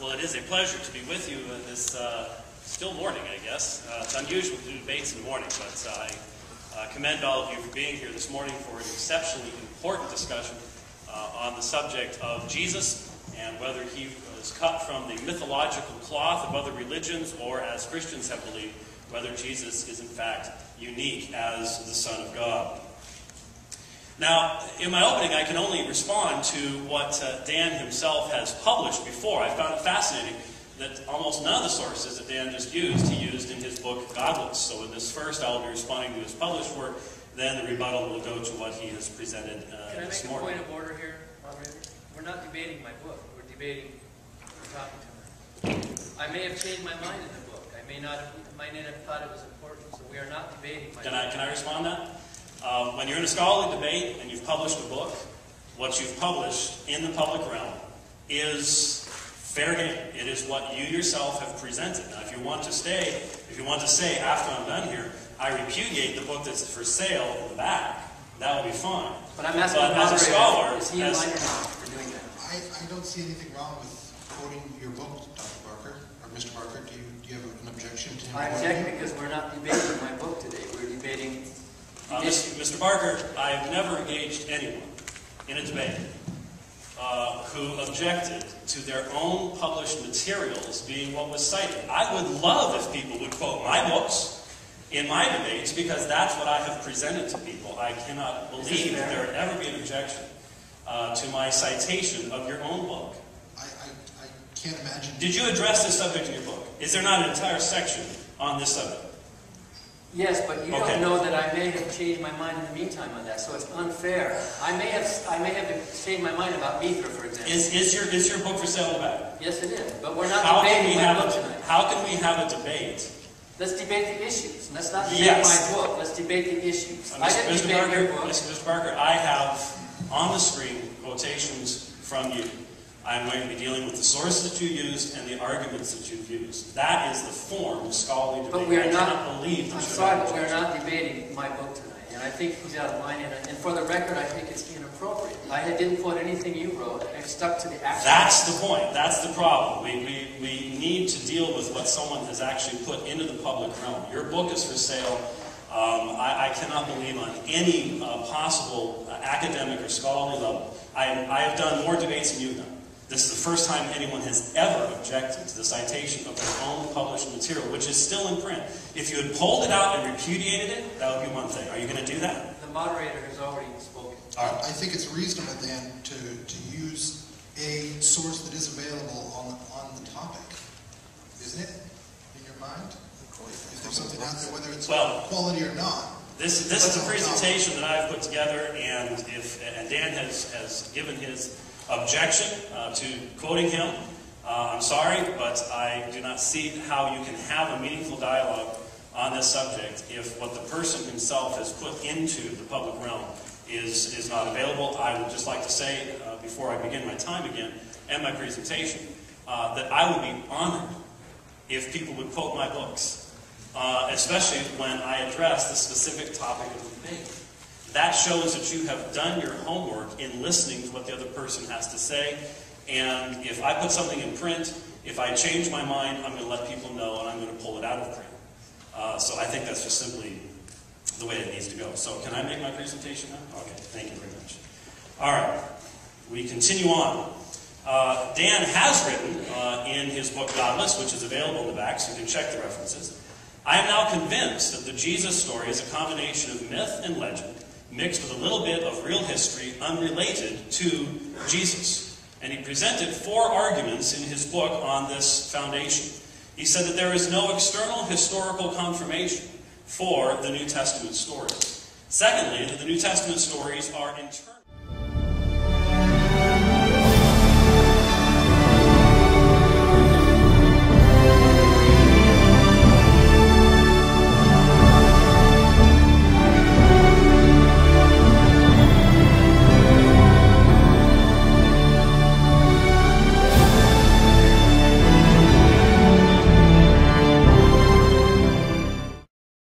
Well, it is a pleasure to be with you this still morning, I guess. It's unusual to do debates in the morning, but I commend all of you for being here this morning for an exceptionally important discussion on the subject of Jesus and whether he was cut from the mythological cloth of other religions or, as Christians have believed, whether Jesus is in fact unique as the Son of God. Now, in my opening, I can only respond to what Dan himself has published before. I found it fascinating that almost none of the sources that Dan just used, he used in his book, Godless. So in this first, I will be responding to his published work. Then the rebuttal will go to what he has presented this morning. Can I make a point of order here, moderator? We're not debating my book. We're debating the talking to me. I may have changed my mind in the book. I may not have thought it was important. So we are not debating my book. Can I respond to that? When you're in a scholarly debate and you've published a book, what you've published in the public realm is fair game. It is what you yourself have presented. Now, if you want to say after I'm done here, I repudiate the book that's for sale in the back, that will be fine. But I'm asking as a scholar, is he in line or not for doing that? I don't see anything wrong with quoting your book, Dr. Barker, or Mr. Barker. Do you have an objection to him? I object because we're not debating my book today. We're debating Mr. Barker, I've never engaged anyone in a debate who objected to their own published materials being what was cited. I would love if people would quote my books in my debates because that's what I have presented to people. I cannot believe that there would ever be an objection to my citation of your own book. I can't imagine. Did you address this subject in your book? Is there not an entire section on this subject? Yes, but you don't know that I may have changed my mind in the meantime on that, so it's unfair. I may have changed my mind about Mithra, for example. Is your book for sale in the back? Yes, it is. But we're not debating my book tonight. How can we have a debate? Let's debate the issues. Let's not debate my book. Let's debate the issues. I didn't debate your book. Mr. Barker, I have on the screen quotations from you. I'm going to be dealing with the sources that you used and the arguments that you've used. That is the form of scholarly debate. But we are not. I'm sorry, but we are not debating my book tonight, and I think he's out of line. And for the record, I think it's inappropriate. I didn't quote anything you wrote. I stuck to the actual. That's the point. That's the problem. We need to deal with what someone has actually put into the public realm. Your book is for sale. I cannot believe on any possible academic or scholarly level. I have done more debates than you've done. This is the first time anyone has ever objected to the citation of their own published material, which is still in print. If you had pulled it out and repudiated it, that would be one thing. Are you going to do that? The moderator has already spoken. I think it's reasonable, then, to use a source that is available on the topic, isn't it? In your mind? If there's something out there, whether it's quality or not. This is a presentation that I've put together, and Dan has given his objection to quoting him. I'm sorry, but I do not see how you can have a meaningful dialogue on this subject if what the person himself has put into the public realm is not available. I would just like to say, before I begin my time again and my presentation, that I would be honored if people would quote my books, especially when I address the specific topic of the debate. That shows that you have done your homework in listening to what the other person has to say. And if I put something in print, if I change my mind, I'm going to let people know and I'm going to pull it out of print. So I think that's just simply the way it needs to go. So can I make my presentation now? Okay, thank you very much. All right, we continue on. Dan has written in his book Godless, which is available in the back, so you can check the references. I am now convinced that the Jesus story is a combination of myth and legend, mixed with a little bit of real history unrelated to Jesus. And he presented 4 arguments in his book on this foundation. He said that there is no external historical confirmation for the New Testament stories. Secondly, that the New Testament stories are internal.